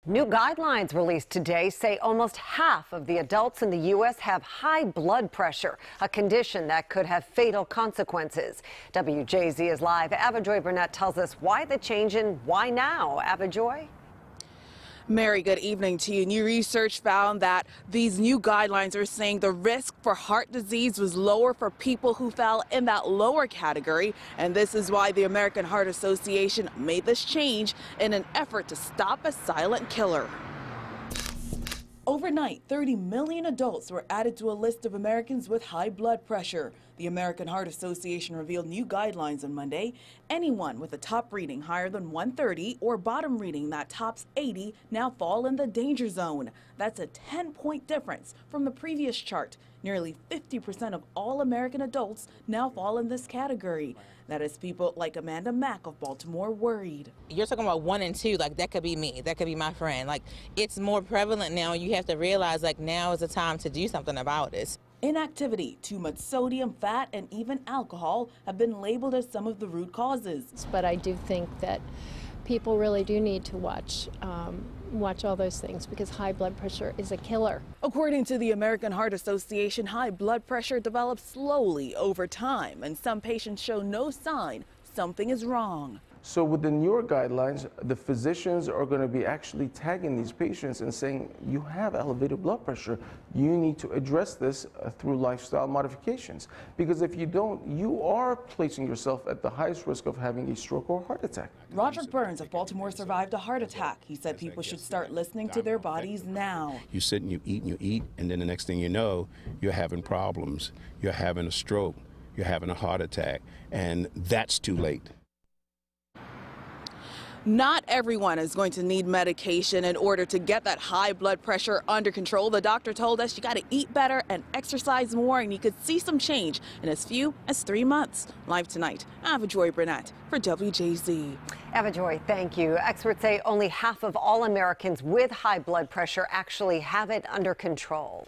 New guidelines released today say almost half of the adults in the U.S. have high blood pressure, a condition that could have fatal consequences. WJZ is live. Avajoy Burnett tells us why the change and why now. Avajoy? Mary, good evening to you. New research found that these new guidelines are saying the risk for heart disease was lower for people who fell in that lower category. And this is why the American Heart Association made this change in an effort to stop a silent killer. Overnight, 30 million adults were added to a list of Americans with high blood pressure. The American Heart Association revealed new guidelines on Monday. Anyone with a top reading higher than 130 or bottom reading that tops 80 now fall in the danger zone. That's a 10-point difference from the previous chart. Nearly 50% of all American adults now fall in this category. That is people like Amanda Mack of Baltimore worried. You're talking about 1 and 2, like that could be me, that could be my friend. Like it's more prevalent now. You have to realize like now is the time to do something about this. Inactivity, too much sodium, fat, and even alcohol have been labeled as some of the root causes. But I do think that people really do need to watch all those things because high blood pressure is a killer. According to the American Heart Association, high blood pressure develops slowly over time, and some patients show no sign something is wrong. So with the newer guidelines, the physicians are going to be actually tagging these patients and saying, you have elevated blood pressure. You need to address this through lifestyle modifications. Because if you don't, you are placing yourself at the highest risk of having a stroke or heart attack. Roderick Burns of Baltimore survived a heart attack. He said people should start listening to their bodies now. You sit and you eat, and then the next thing you know, you're having problems. You're having a stroke. You're having a heart attack. And that's too late. Not everyone is going to need medication in order to get that high blood pressure under control. The doctor told us you got to eat better and exercise more, and you could see some change in as few as 3 months. Live tonight, Avajoy Burnett for WJZ. Avajoy, thank you. Experts say only half of all Americans with high blood pressure actually have it under control.